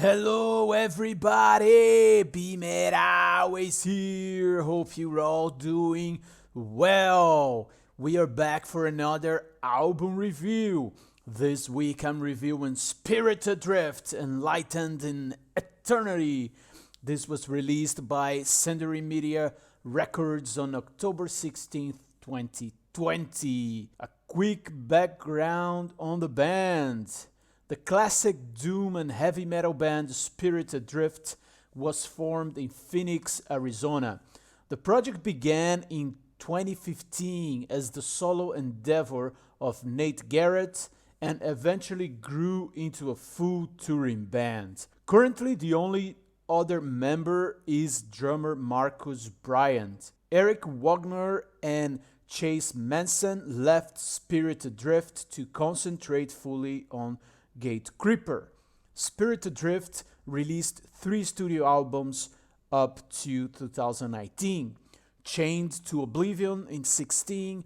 Hello everybody, BeMetalways here. Hope you're all doing well. We are back for another album review. This week I'm reviewing ADRIFT Enlightened in Eternity. This was released by Secondary Media Records on October 16th, 2020. A quick background on the band. The classic doom and heavy metal band ADRIFT was formed in Phoenix, Arizona. The project began in 2015 as the solo endeavor of Nate Garrett and eventually grew into a full touring band. Currently, the only other member is drummer Marcus Bryant. Eric Wagner and Chase Manson left ADRIFT to concentrate fully on Gatecreeper. ADRIFT released 3 studio albums up to 2019. Chained to Oblivion in 16,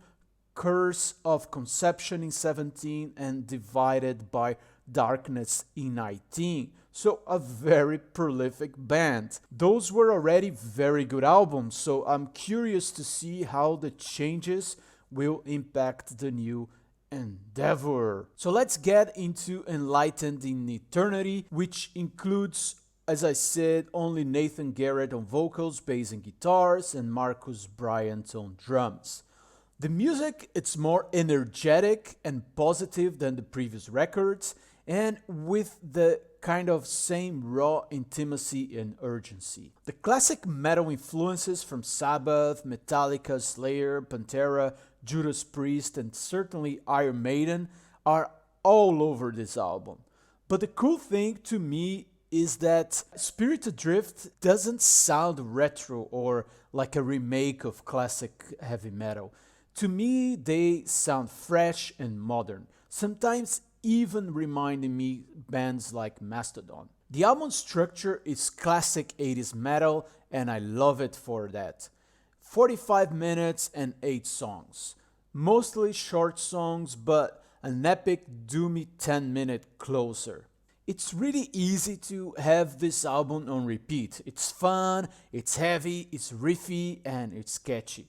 Curse of Conception in 17, and Divided by Darkness in 19. So a very prolific band. Those were already very good albums, so I'm curious to see how the changes will impact the new endeavor. So let's get into Enlightened in Eternity, which includes, as I said, only Nathan Garrett on vocals, bass and guitars, and Marcus Bryant on drums. The music, it's more energetic and positive than the previous records, and with the kind of same raw intimacy and urgency. The classic metal influences from Sabbath, Metallica, Slayer, Pantera, Judas Priest, and certainly Iron Maiden are all over this album. But the cool thing to me is that ADRIFT doesn't sound retro or like a remake of classic heavy metal. To me, they sound fresh and modern, sometimes even reminding me bands like Mastodon. The album structure is classic 80s metal, and I love it for that. 45 minutes and 8 songs. Mostly short songs, but an epic doomy 10-minute closer. It's really easy to have this album on repeat. It's fun, it's heavy, it's riffy, and it's catchy.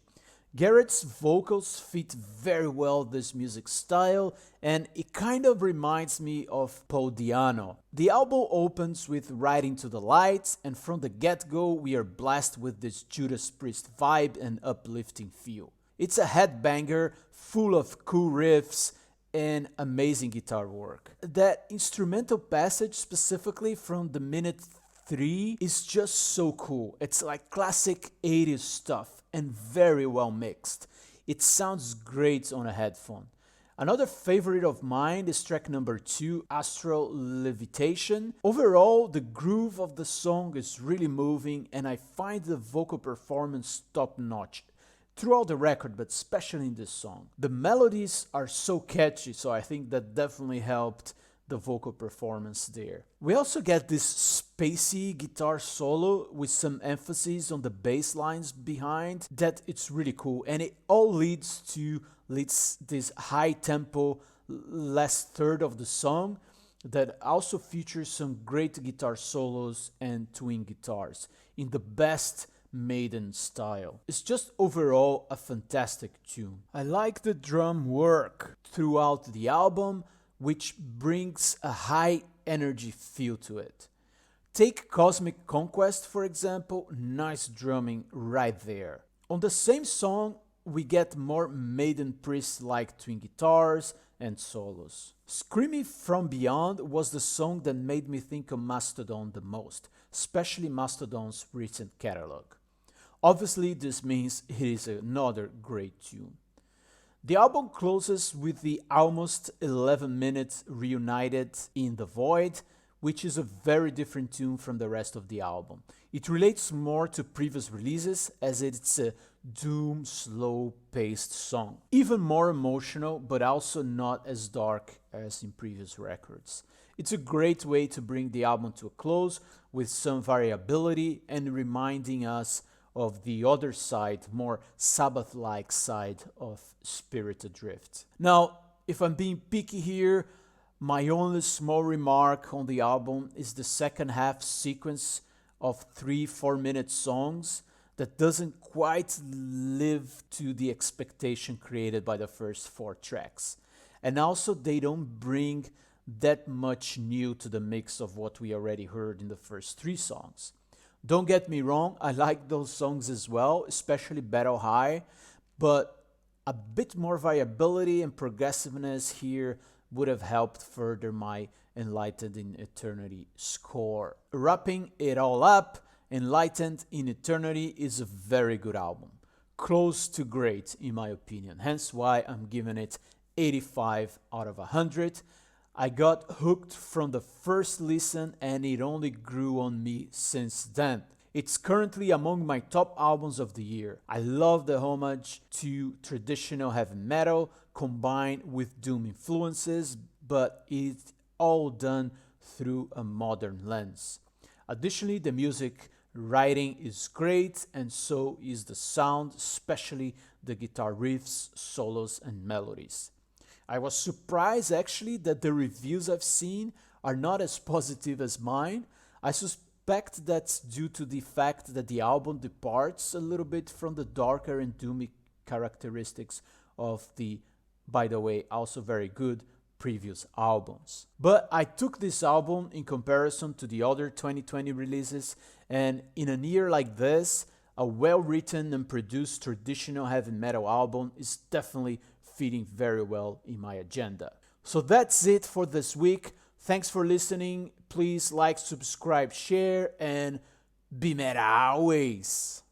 Garrett's vocals fit very well this music style, and it kind of reminds me of Paul Di'Anno. The album opens with Right Into the Light, and from the get-go we are blessed with this Judas Priest vibe and uplifting feel. It's a headbanger full of cool riffs and amazing guitar work. That instrumental passage specifically from the minute 3 is just so cool. It's like classic 80s stuff and very well mixed. It sounds great on a headphone. Another favorite of mine is track number 2, Astral Levitation. Overall, the groove of the song is really moving, and I find the vocal performance top-notch throughout the record, but especially in this song. The melodies are so catchy, so I think that definitely helped the vocal performance there. We also get this spacey guitar solo with some emphasis on the bass lines behind that it's really cool, and it all leads to this high tempo last third of the song that also features some great guitar solos and twin guitars in the best Maiden style. It's just overall a fantastic tune. I like the drum work throughout the album, which brings a high energy feel to it. Take Cosmic Conquest for example, nice drumming right there. On the same song, we get more Maiden Priest-like twin guitars and solos. Screaming From Beyond was the song that made me think of Mastodon the most, especially Mastodon's recent catalog. Obviously, this means it is another great tune. The album closes with the almost 11 minutes Reunited in the Void, which is a very different tune from the rest of the album. It relates more to previous releases as it's a doom, slow-paced song. Even more emotional, but also not as dark as in previous records. It's a great way to bring the album to a close with some variability and reminding us of the other side, more Sabbath-like side of ADRIFT. Now, if I'm being picky here, My only small remark on the album is the second half sequence of 3 4-minute songs that doesn't quite live to the expectation created by the first 4 tracks. And also, they don't bring that much new to the mix of what we already heard in the first 3 songs. Don't get me wrong, I like those songs as well, especially Battle High, but a bit more variability and progressiveness here would have helped further my Enlightened in Eternity score. Wrapping it all up, Enlightened in Eternity is a very good album. Close to great in my opinion, hence why I'm giving it 85 out of 100. I got hooked from the first listen and it only grew on me since then. It's currently among my top albums of the year. I love the homage to traditional heavy metal combined with doom influences, but it's all done through a modern lens. Additionally, the music writing is great and so is the sound, especially the guitar riffs, solos, and melodies. I was surprised actually that the reviews I've seen are not as positive as mine. I suspect that's due to the fact that the album departs a little bit from the darker and doomy characteristics of the, by the way, also very good previous albums. But I took this album in comparison to the other 2020 releases, and in a year like this, a well-written and produced traditional heavy metal album is definitely fitting very well in my agenda. So that's it for this week. Thanks for listening. Please like, subscribe, share, and BeMetalways.